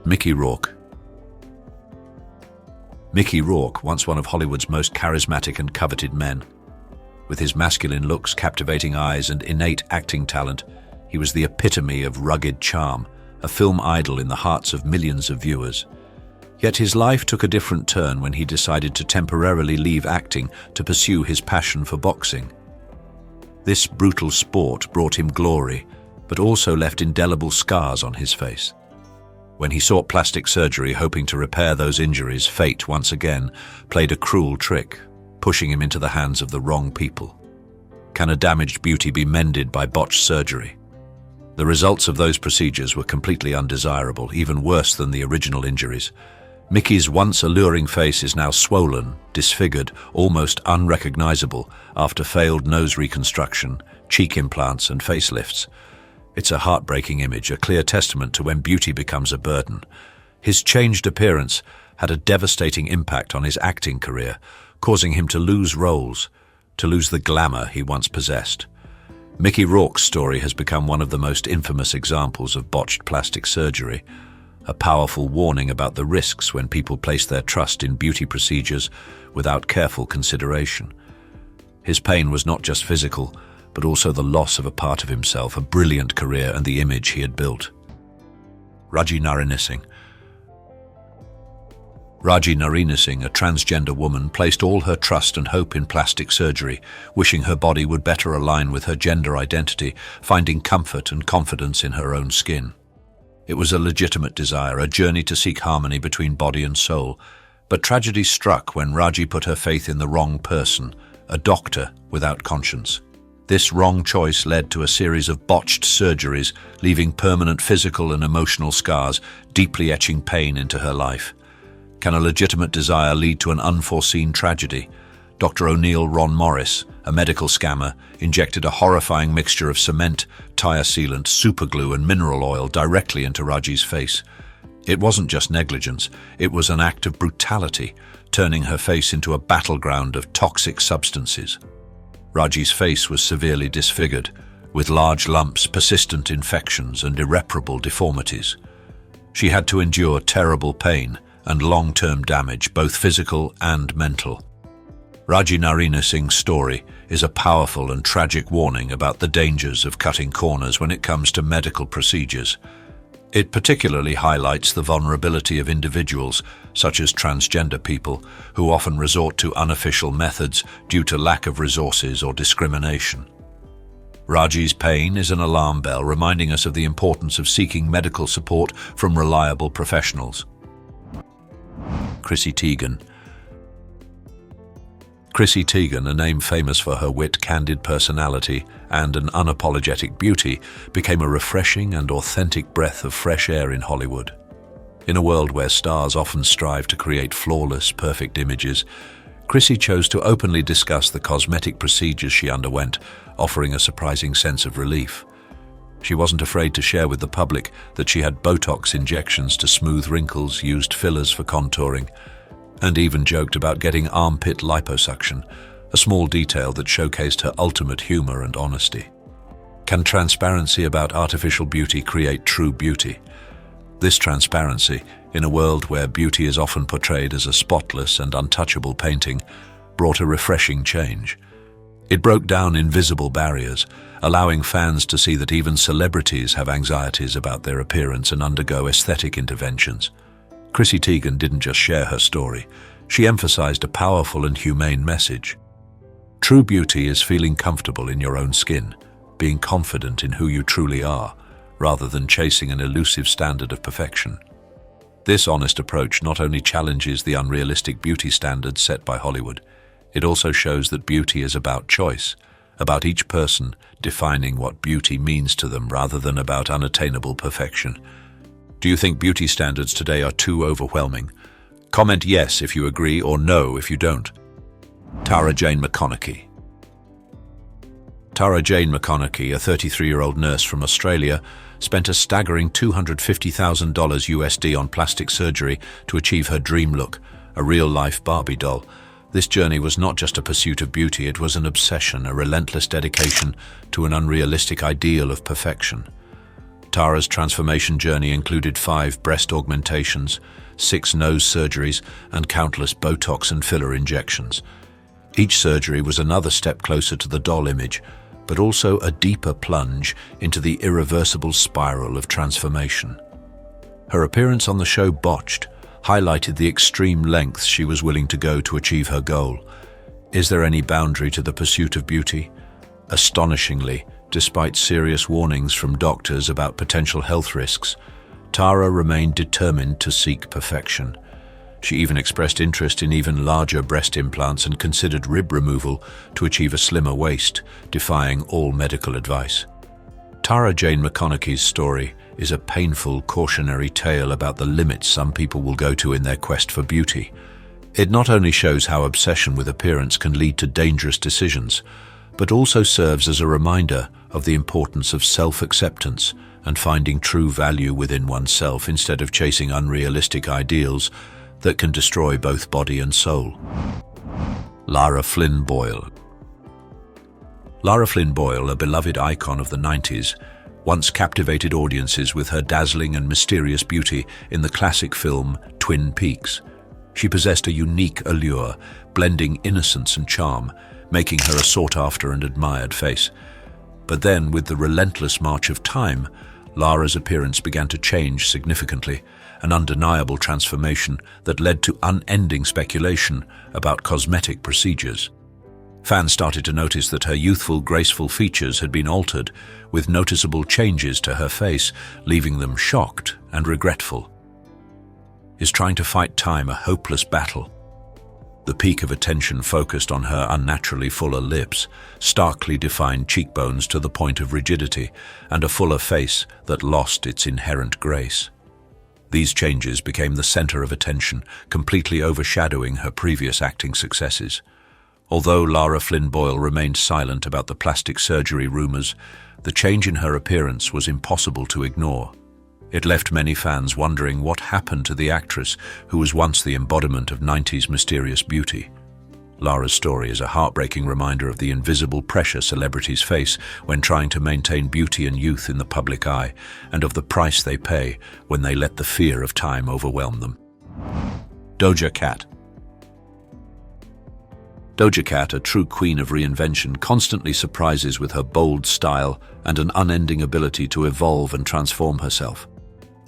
Mickey Rourke. Mickey Rourke, once one of Hollywood's most charismatic and coveted men. With his masculine looks, captivating eyes, and innate acting talent, he was the epitome of rugged charm, a film idol in the hearts of millions of viewers. Yet his life took a different turn when he decided to temporarily leave acting to pursue his passion for boxing. This brutal sport brought him glory, but also left indelible scars on his face. When he sought plastic surgery hoping to repair those injuries, fate once again played a cruel trick, pushing him into the hands of the wrong people. Can a damaged beauty be mended by botched surgery? The results of those procedures were completely undesirable, even worse than the original injuries. Mickey's once alluring face is now swollen, disfigured, almost unrecognizable after failed nose reconstruction, cheek implants, and facelifts. It's a heartbreaking image, a clear testament to when beauty becomes a burden. His changed appearance had a devastating impact on his acting career, causing him to lose roles, to lose the glamour he once possessed. Mickey Rourke's story has become one of the most infamous examples of botched plastic surgery, a powerful warning about the risks when people place their trust in beauty procedures without careful consideration. His pain was not just physical, but also the loss of a part of himself, a brilliant career, and the image he had built. Raji Narinisinghe. Raji Narinisinghe, a transgender woman, placed all her trust and hope in plastic surgery, wishing her body would better align with her gender identity, finding comfort and confidence in her own skin. It was a legitimate desire, a journey to seek harmony between body and soul. But tragedy struck when Raji put her faith in the wrong person, a doctor without conscience. This wrong choice led to a series of botched surgeries, leaving permanent physical and emotional scars, deeply etching pain into her life. Can a legitimate desire lead to an unforeseen tragedy? Dr. O'Neill Ron Morris, a medical scammer, injected a horrifying mixture of cement, tire sealant, superglue, and mineral oil directly into Raji's face. It wasn't just negligence, it was an act of brutality, turning her face into a battleground of toxic substances. Raji's face was severely disfigured, with large lumps, persistent infections, and irreparable deformities. She had to endure terrible pain and long-term damage, both physical and mental. Raji Narinisinghe's story is a powerful and tragic warning about the dangers of cutting corners when it comes to medical procedures. It particularly highlights the vulnerability of individuals, such as transgender people, who often resort to unofficial methods due to lack of resources or discrimination. Raji's pain is an alarm bell reminding us of the importance of seeking medical support from reliable professionals. Chrissy Teigen. Chrissy Teigen, a name famous for her wit, candid personality, and an unapologetic beauty, became a refreshing and authentic breath of fresh air in Hollywood. In a world where stars often strive to create flawless, perfect images, Chrissy chose to openly discuss the cosmetic procedures she underwent, offering a surprising sense of relief. She wasn't afraid to share with the public that she had Botox injections to smooth wrinkles, used fillers for contouring, and even joked about getting armpit liposuction, a small detail that showcased her ultimate humor and honesty. Can transparency about artificial beauty create true beauty? This transparency, in a world where beauty is often portrayed as a spotless and untouchable painting, brought a refreshing change. It broke down invisible barriers, allowing fans to see that even celebrities have anxieties about their appearance and undergo aesthetic interventions. Chrissy Teigen didn't just share her story, she emphasized a powerful and humane message. True beauty is feeling comfortable in your own skin, being confident in who you truly are, rather than chasing an elusive standard of perfection. This honest approach not only challenges the unrealistic beauty standards set by Hollywood, it also shows that beauty is about choice, about each person defining what beauty means to them rather than about unattainable perfection. Do you think beauty standards today are too overwhelming? Comment yes if you agree or no if you don't. Tara Jane McConaughey. Tara Jane McConaughey, a 33-year-old nurse from Australia, spent a staggering $250,000 USD on plastic surgery to achieve her dream look, a real-life Barbie doll. This journey was not just a pursuit of beauty, it was an obsession, a relentless dedication to an unrealistic ideal of perfection. Tara's transformation journey included 5 breast augmentations, 6 nose surgeries, and countless Botox and filler injections. Each surgery was another step closer to the doll image, but also a deeper plunge into the irreversible spiral of transformation. Her appearance on the show Botched highlighted the extreme lengths she was willing to go to achieve her goal. Is there any boundary to the pursuit of beauty? Astonishingly, despite serious warnings from doctors about potential health risks, Tara remained determined to seek perfection. She even expressed interest in even larger breast implants and considered rib removal to achieve a slimmer waist, defying all medical advice. Tara Jane McConaughey's story is a painful, cautionary tale about the limits some people will go to in their quest for beauty. It not only shows how obsession with appearance can lead to dangerous decisions, but also serves as a reminder of the importance of self-acceptance and finding true value within oneself instead of chasing unrealistic ideals that can destroy both body and soul. Lara Flynn Boyle. Lara Flynn Boyle, a beloved icon of the 90s, once captivated audiences with her dazzling and mysterious beauty in the classic film Twin Peaks. She possessed a unique allure, blending innocence and charm, making her a sought-after and admired face. But then, with the relentless march of time, Lara's appearance began to change significantly, an undeniable transformation that led to unending speculation about cosmetic procedures. Fans started to notice that her youthful, graceful features had been altered, with noticeable changes to her face, leaving them shocked and regretful. Is trying to fight time a hopeless battle? The peak of attention focused on her unnaturally fuller lips, starkly defined cheekbones to the point of rigidity, and a fuller face that lost its inherent grace. These changes became the center of attention, completely overshadowing her previous acting successes. Although Lara Flynn Boyle remained silent about the plastic surgery rumors, the change in her appearance was impossible to ignore. It left many fans wondering what happened to the actress who was once the embodiment of 90s mysterious beauty. Lara's story is a heartbreaking reminder of the invisible pressure celebrities face when trying to maintain beauty and youth in the public eye, and of the price they pay when they let the fear of time overwhelm them. Doja Cat. Doja Cat, a true queen of reinvention, constantly surprises with her bold style and an unending ability to evolve and transform herself.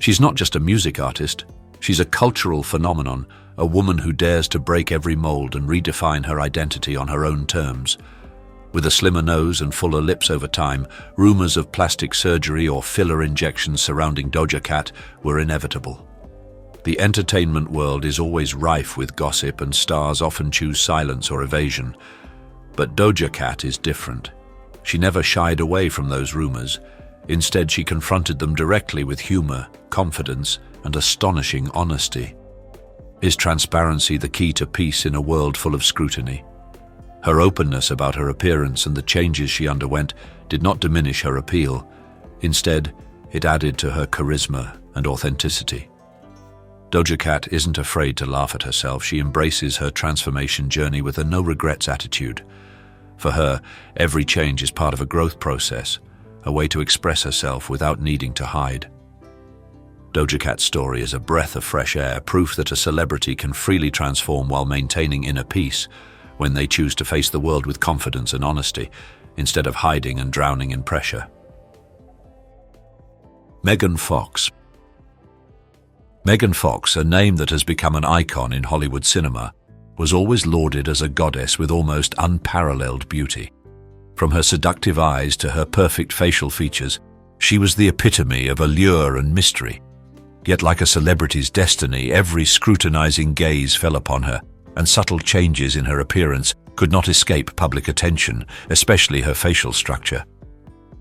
She's not just a music artist, she's a cultural phenomenon, a woman who dares to break every mold and redefine her identity on her own terms. With a slimmer nose and fuller lips over time, rumors of plastic surgery or filler injections surrounding Doja Cat were inevitable. The entertainment world is always rife with gossip, and stars often choose silence or evasion. But Doja Cat is different. She never shied away from those rumors. Instead, she confronted them directly with humor, confidence, and astonishing honesty. Is transparency the key to peace in a world full of scrutiny? Her openness about her appearance and the changes she underwent did not diminish her appeal. Instead, it added to her charisma and authenticity. Doja Cat isn't afraid to laugh at herself. She embraces her transformation journey with a no-regrets attitude. For her, every change is part of a growth process, a way to express herself without needing to hide. Doja Cat's story is a breath of fresh air, proof that a celebrity can freely transform while maintaining inner peace when they choose to face the world with confidence and honesty, instead of hiding and drowning in pressure. Megan Fox. Megan Fox, a name that has become an icon in Hollywood cinema, was always lauded as a goddess with almost unparalleled beauty. From her seductive eyes to her perfect facial features, she was the epitome of allure and mystery. Yet like a celebrity's destiny, every scrutinizing gaze fell upon her, and subtle changes in her appearance could not escape public attention, especially her facial structure.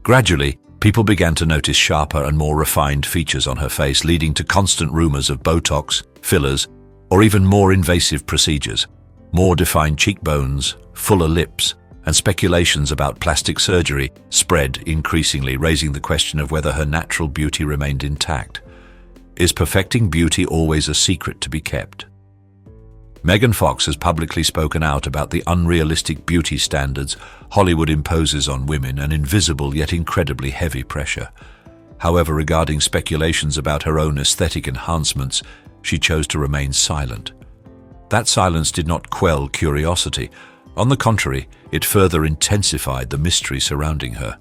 Gradually, people began to notice sharper and more refined features on her face, leading to constant rumors of Botox, fillers, or even more invasive procedures. More defined cheekbones, fuller lips, and speculations about plastic surgery spread increasingly, raising the question of whether her natural beauty remained intact. Is perfecting beauty always a secret to be kept? Megan Fox has publicly spoken out about the unrealistic beauty standards Hollywood imposes on women, an invisible yet incredibly heavy pressure. However, regarding speculations about her own aesthetic enhancements, she chose to remain silent. That silence did not quell curiosity. On the contrary, it further intensified the mystery surrounding her.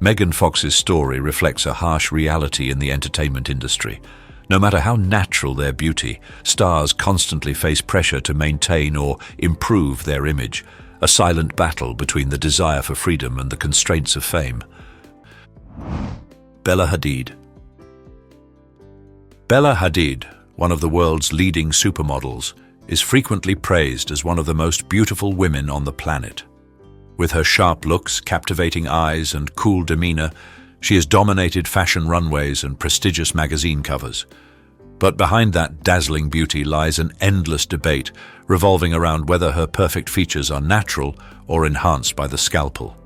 Megan Fox's story reflects a harsh reality in the entertainment industry. No matter how natural their beauty, stars constantly face pressure to maintain or improve their image, a silent battle between the desire for freedom and the constraints of fame. Bella Hadid. Bella Hadid, one of the world's leading supermodels, is frequently praised as one of the most beautiful women on the planet. With her sharp looks, captivating eyes, and cool demeanor, she has dominated fashion runways and prestigious magazine covers. But behind that dazzling beauty lies an endless debate revolving around whether her perfect features are natural or enhanced by the scalpel.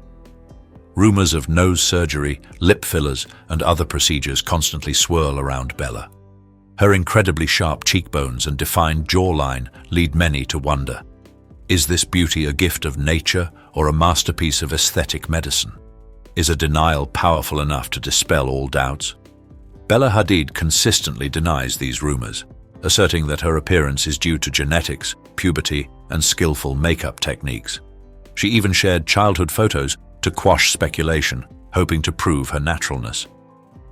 Rumors of nose surgery, lip fillers, and other procedures constantly swirl around Bella. Her incredibly sharp cheekbones and defined jawline lead many to wonder, is this beauty a gift of nature or a masterpiece of aesthetic medicine? Is a denial powerful enough to dispel all doubts? Bella Hadid consistently denies these rumors, asserting that her appearance is due to genetics, puberty, and skillful makeup techniques. She even shared childhood photos to quash speculation, hoping to prove her naturalness.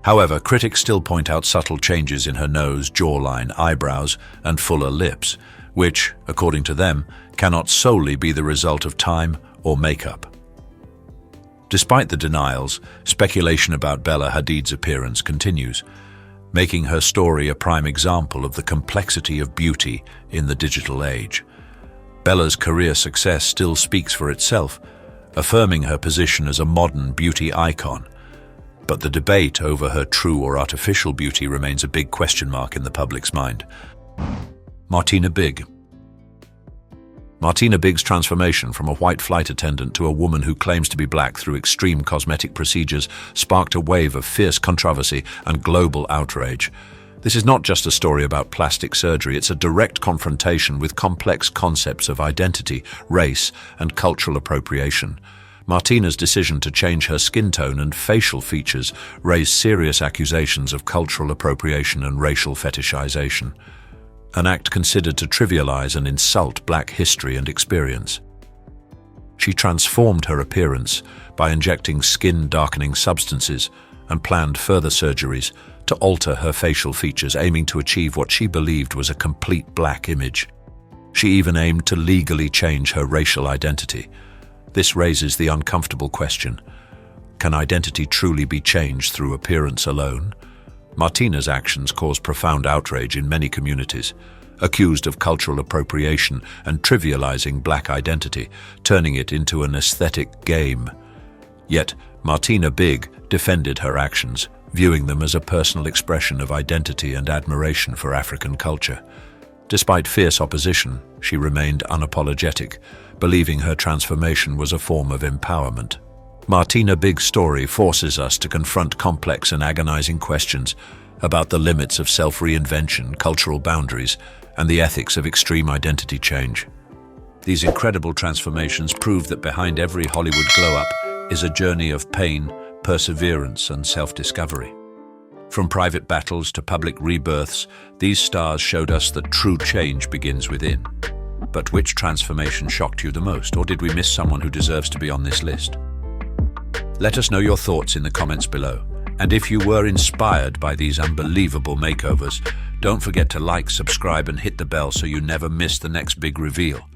However, critics still point out subtle changes in her nose, jawline, eyebrows, and fuller lips, which, according to them, cannot solely be the result of time or makeup. Despite the denials, speculation about Bella Hadid's appearance continues, making her story a prime example of the complexity of beauty in the digital age. Bella's career success still speaks for itself, affirming her position as a modern beauty icon. But the debate over her true or artificial beauty remains a big question mark in the public's mind. Martina Big. Martina Big's transformation from a white flight attendant to a woman who claims to be black through extreme cosmetic procedures sparked a wave of fierce controversy and global outrage. This is not just a story about plastic surgery, it's a direct confrontation with complex concepts of identity, race, and cultural appropriation. Martina's decision to change her skin tone and facial features raised serious accusations of cultural appropriation and racial fetishization, an act considered to trivialize and insult black history and experience. She transformed her appearance by injecting skin-darkening substances and planned further surgeries to alter her facial features, aiming to achieve what she believed was a complete black image. She even aimed to legally change her racial identity. This raises the uncomfortable question: can identity truly be changed through appearance alone? Martina's actions caused profound outrage in many communities, accused of cultural appropriation and trivializing black identity, turning it into an aesthetic game. Yet, Martina Big defended her actions, viewing them as a personal expression of identity and admiration for African culture. Despite fierce opposition, she remained unapologetic, believing her transformation was a form of empowerment. Martina Big's story forces us to confront complex and agonizing questions about the limits of self-reinvention, cultural boundaries, and the ethics of extreme identity change. These incredible transformations prove that behind every Hollywood glow-up is a journey of pain, perseverance, and self-discovery. From private battles to public rebirths, these stars showed us that true change begins within. But which transformation shocked you the most, or did we miss someone who deserves to be on this list? Let us know your thoughts in the comments below. And if you were inspired by these unbelievable makeovers, Don't forget to like, subscribe, and hit the bell so you never miss the next big reveal.